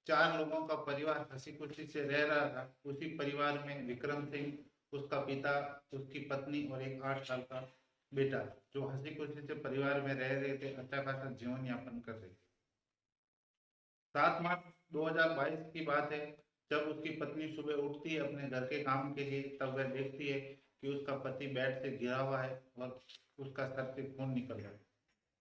4 लोगों का परिवार हंसी खुशी से रह रहा था। उसी परिवार में विक्रम सिंह, उसका पिता, उसकी पत्नी और एक 8 साल का बेटा, जो हंसी खुशी से परिवार में रह रहे थे, अच्छा खासा जीवन यापन कर रहे थे। 7 मार्च 2022 की बात है, जब उसकी पत्नी सुबह उठती है अपने घर के काम के लिए, तब वह देखती है कि उसका पति बेड से गिरा हुआ है और उसका सर से खून निकल रहा है।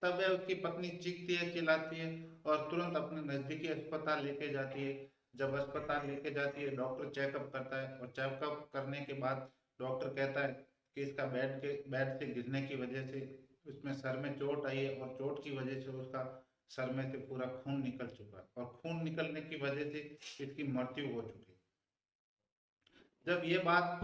तब वह उसकी पत्नी चीखती है, चिल्लाती है और तुरंत अपने नजदीकी अस्पताल लेके जाती है। जब अस्पताल लेके जाती है, डॉक्टर चेकअप करता है और चेकअप करने के बाद डॉक्टर कहता है कि इसका बेड से गिरने की वजह से उसमें सर में चोट आई है और चोट की वजह से उसका सर में से पूरा खून निकल चुका है और खून निकलने की वजह से इसकी मृत्यु हो चुकी है। जब ये बात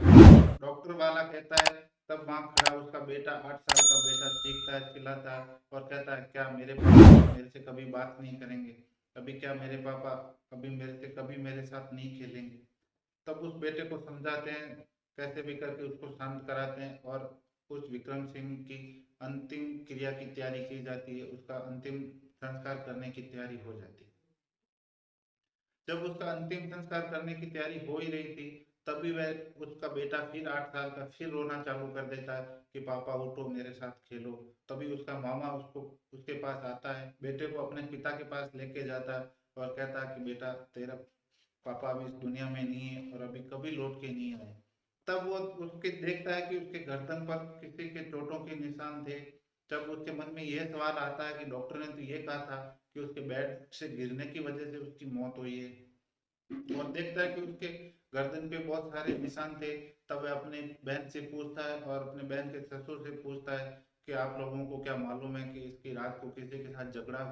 डॉक्टर वाला कहता है, तब वहां खड़ा उसका बेटा, 8 साल का बेटा, चीखता है, चिल्लाता है और कहता है, क्या मेरे पापा मेरे से कभी बात नहीं करेंगे? कभी क्या मेरे पापा कभी मेरे साथ नहीं खेलेंगे? तब उस बेटे को समझाते हैं, कैसे भी करके उसको शांत कराते हैं और उस विक्रम सिंह की अंतिम क्रिया की तैयारी की जाती है, उसका अंतिम संस्कार करने की तैयारी हो जाती है। जब उसका अंतिम संस्कार करने की तैयारी हो ही रही थी, तभी वह उसका बेटा फिर 8 साल का फिर रोना चालू कर देता है कि पापा उठो, मेरे साथ खेलो। तभी उसका मामा उसके पास आता है, बेटे को अपने पिता के पास लेके जाता है और कहता है कि बेटा, तेरा पापा अभी इस दुनिया में नहीं है और अभी कभी लौट के नहीं आए। तब वो उसके देखता है कि उसके गर्दन पर किसी के चोटों के निशान थे। जब उसके मन में यह सवाल आता है कि डॉक्टर ने तो ये कहा था कि उसके बेड से गिरने की वजह से उसकी मौत हुई है, और देखता है कि उसके गर्दन पे बहुत सारे निशान थे। तब वह अपने बहन से पूछता है और अपने बहन के ससुर से पूछता है कि आप लोगों को क्या मालूम है कि इसकी रात को किसी के साथ झगड़ा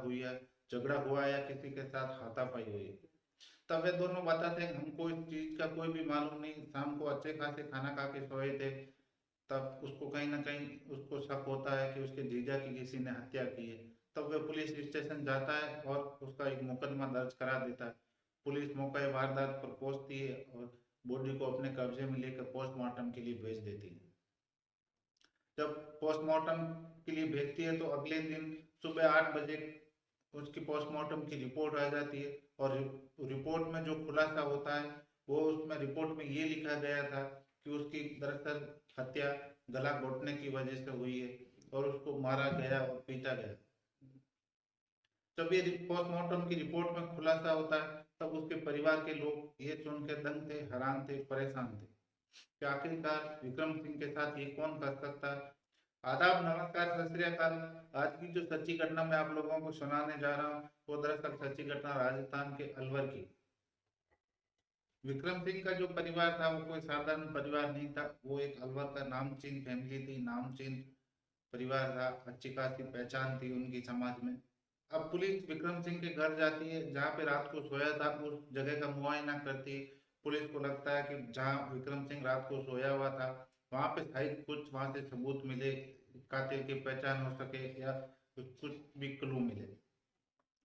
हुआ है या किसी के साथ हाथापाई हुई है? तब वे दोनों बताते हैं, हमको इस चीज का कोई भी मालूम नहीं, शाम को अच्छे खासे खाना खा के सोए थे। तब उसको कहीं ना कहीं उसको शक होता है कि उसके जीजा की किसी ने हत्या की है। तब वह पुलिस स्टेशन जाता है और उसका एक मुकदमा दर्ज करा देता है। पुलिस मौके वारदात पर पहुंचती है और बॉडी को अपने कब्जे में लेकर पोस्टमार्टम के लिए भेज देती है। जब पोस्टमार्टम के लिए भेजती है तो अगले दिन सुबह 8 बजे उसकी पोस्टमार्टम की रिपोर्ट आ जाती है और रिपोर्ट में जो खुलासा होता है, वो उसमें रिपोर्ट में ये लिखा गया था कि उसकी दरअसल हत्या गला घोटने की वजह से हुई है और उसको मारा गया और पीटा गया। जब ये पोस्टमार्टम की रिपोर्ट में खुलासा होता है, तब उसके परिवार के लोग ये सुन के दंग थे, हैरान थे, परेशान थे कि आखिरकार विक्रम सिंह के साथ ये कौन कर सकता है। आदाब, नमस्कार, सत श्री अकाल। आज की जो सच्ची घटना मैं आप लोगों को सुनाने जा रहा हूँ, वो दरअसल सच्ची घटना राजस्थान के अलवर की। विक्रम सिंह का जो परिवार था वो कोई साधारण परिवार नहीं था, वो एक अलवर का नामचीन फैमिली थी, नामचीन परिवार था, अच्छी खासी पहचान थी उनकी समाज में। अब पुलिस विक्रम सिंह के घर जाती है, जहाँ पे रात को सोया था उस जगह का मुआयना करती है। पुलिस को लगता है कि जहाँ विक्रम सिंह रात को सोया हुआ था, वहां पे शायद कुछ वहां से सबूत मिले, कातिल की पहचान हो सके या कुछ भी क्लू मिले।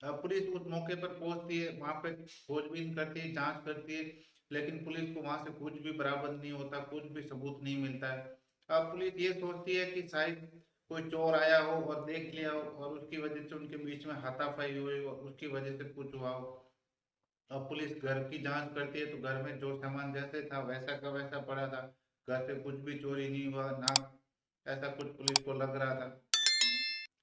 अब पुलिस उस मौके पर पहुंचती है, वहां पे खोजबीन करती है, जांच करती है, लेकिन पुलिस को वहां से कुछ भी बरामद नहीं होता, कुछ भी सबूत नहीं मिलता है। अब पुलिस ये सोचती है कि शायद कोई चोर आया हो और देख लिया हो और उसकी वजह से उनके बीच में हाथापाई हुई हो और उसकी वजह से कुछ हुआ हो। अब पुलिस घर की जांच करती है तो घर में जो सामान जैसे था वैसा का वैसा पड़ा था, घर से कुछ भी चोरी नहीं हुआ ना, ऐसा कुछ पुलिस को लग रहा था।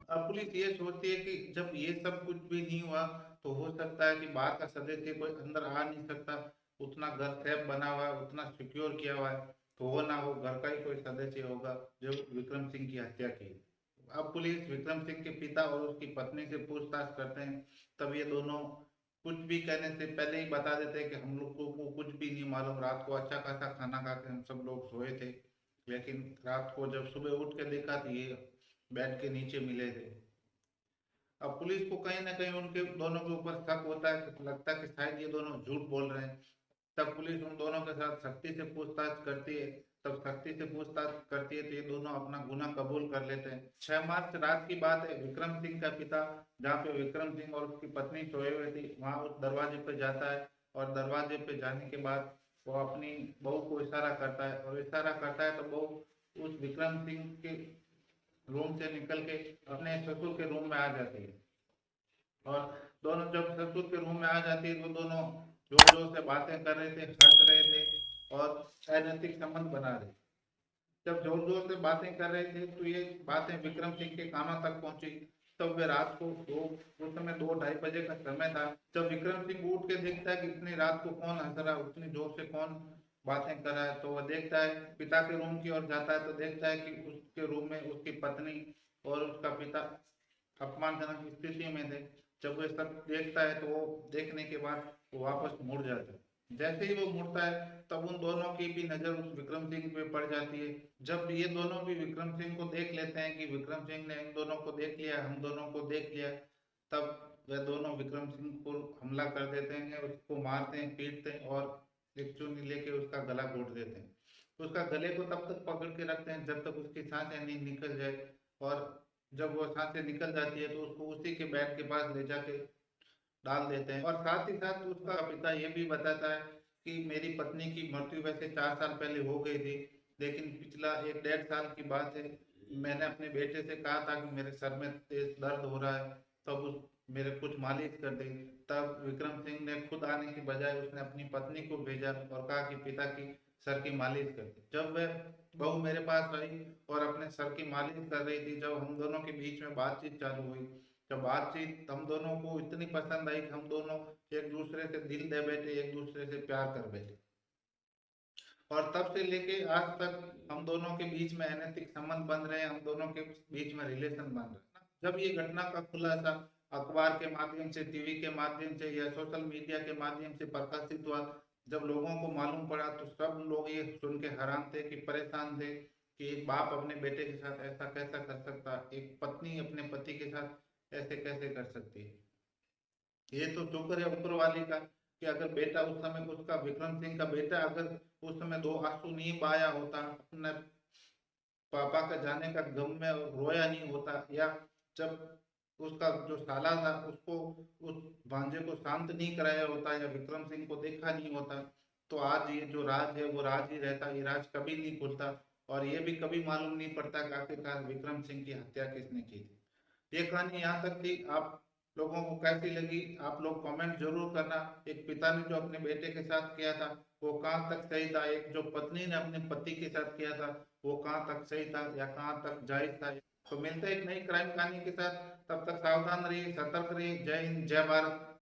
अब पुलिस ये सोचती है कि जब ये सब कुछ भी नहीं हुआ, तो हो सकता है कि बाहर का सदस्य कोई अंदर आ नहीं सकता, उतना घर सेफ बना हुआ है, उतना सिक्योर किया हुआ है, तो वो ना हो घर का ही कोई सदस्य होगा जो विक्रम सिंह की हत्या की। अब पुलिस विक्रम सिंह के पिता और उसकी पत्नी से पूछताछ करते हैं। तब ये दोनों कुछ भी कहने से पहले ही बता देते हैं कि हम लोग को कुछ भी नहीं मालूम, रात को अच्छा खासा खाना खा के हम सब लोग सोए थे, लेकिन रात को जब सुबह उठ के देखा तो ये बेड के नीचे मिले थे। अब पुलिस को कहीं ना कहीं उनके दोनों के ऊपर शक होता है, कि लगता है कि शायद ये दोनों झूठ बोल रहे हैं। तब पुलिस उन दोनों के साथ सख्ती से पूछताछ करती है। तब सख्ती से पूछताछ करती है तो ये दोनों अपना गुनाह कबूल कर लेते हैं। 6 मार्च रात की बात है, विक्रम सिंह का पिता, जहाँ पे विक्रम सिंह और उसकी पत्नी सोए हुए थी, वहां उस दरवाजे पे जाता है और दरवाजे पे जाने के बाद वो अपनी बहू को इशारा करता है और इशारा करता है तो बहू उस विक्रम सिंह के रूम से निकल के अपने ससुर के रूम में आ जाती है और दोनों जब ससुर के रूम में आ जाती है तो दोनों जोर जोर से बातें कर रहे थे, हंस रहे थे और अनैतिक संबंध बना रहे थे। जब जोर जोर से बातें कर रहे थे तो ये बातें विक्रम सिंह के कानों तक पहुंची। तब वे रात को दो उस समय 2-2:30 बजे का समय था। जब विक्रम सिंह उठ के देखता है कि इतनी रात को कौन हंस रहा है, उतनी जोर से कौन बातें कर रहा है, तो वह देखता है, पिता के रूम की ओर जाता है तो देखता है कि उसके रूम में उसकी पत्नी और उसका पिता अपमानजनक स्थिति में थे। जब वो सब देखता है तो वो देखने के बाद वो वापस मुड़ जाता है। जैसे ही वो मुड़ता है तब उन दोनों की भी नजर उस विक्रम सिंह पे पड़ जाती है। जब ये दोनों भी विक्रम सिंह को देख लेते हैं कि विक्रम सिंह ने इन दोनों को देख लिया, हम दोनों को देख लिया, तब वह दोनों विक्रम सिंह को हमला कर देते हैं, उसको मारते हैं, पीटते हैं और एक चुन्नी लेके उसका गला घोट देते हैं। उसका गले को तब तक पकड़ के रखते हैं जब तक उसकी सांसें नहीं निकल जाए, और जब वो सांसें निकल जाती है तो उसको उसी के बेड के पास ले जाके डाल देते हैं। और साथ ही साथ उसका पिता ये भी बताता है कि मेरी पत्नी की मृत्यु वैसे 4 साल पहले हो गई थी, लेकिन पिछला 1-1.5 साल की बात है, मैंने अपने बेटे से कहा था कि मेरे सर में तेज दर्द हो रहा है, तब उस मेरे कुछ मालिश कर दी। तब विक्रम सिंह ने खुद आने की बजाय उसने अपनी पत्नी को भेजा और कहा कि पिता की सर की मालिश कर दी। जब वह बहू मेरे पास आई और अपने सर की मालिश कर रही थी, जब हम दोनों के बीच में बातचीत चालू हुई, जब बातचीत हम दोनों को इतनी पसंद आई कि हम दोनों एक दूसरे से दिल दे बैठे, एक दूसरे से प्यार कर बैठे, और तब से लेके आज तक हम दोनों के बीच में अनैतिक संबंध बन रहे हैं, हम दोनों के बीच में रिलेशन बन रहे हैं। जब ये घटना का खुलासा अखबार के माध्यम से, टीवी के माध्यम से या सोशल मीडिया के माध्यम से प्रकाशित हुआ, जब लोगों को मालूम पड़ा तो सब लोग ये सुन के हैरान थे, कि परेशान थे कि एक बाप अपने बेटे के साथ ऐसा कैसा कर सकता, एक पत्नी अपने पति के साथ ऐसे कैसे कर सकती है। ये तो शुक्र है ऊपर वाले का कि अगर बेटा उस समय, उसका विक्रम सिंह का बेटा अगर उस समय 2 आंसू नहीं बहाया होता, अपने पापा का जाने का गम में रोया नहीं होता, या जब उसका जो साला था उसको, उस भांजे को शांत नहीं कराया होता, या विक्रम सिंह को देखा नहीं होता, तो आज ये जो राज है वो राज ही रहता, ये राज कभी नहीं खुलता, और ये भी कभी मालूम नहीं पड़ता कि आखिरकार विक्रम सिंह की हत्या किसने की थी। ये कहानी यहाँ तक थी। आप लोगों को कैसी लगी आप लोग कमेंट जरूर करना। एक पिता ने जो अपने बेटे के साथ किया था वो कहाँ तक सही था, एक जो पत्नी ने अपने पति के साथ किया था वो कहाँ तक सही था या कहाँ तक जायज था। तो मिलते हैं एक नई क्राइम कहानी के साथ, तब तक सावधान रहिए, सतर्क रहिए। जय हिंद, जय भारत।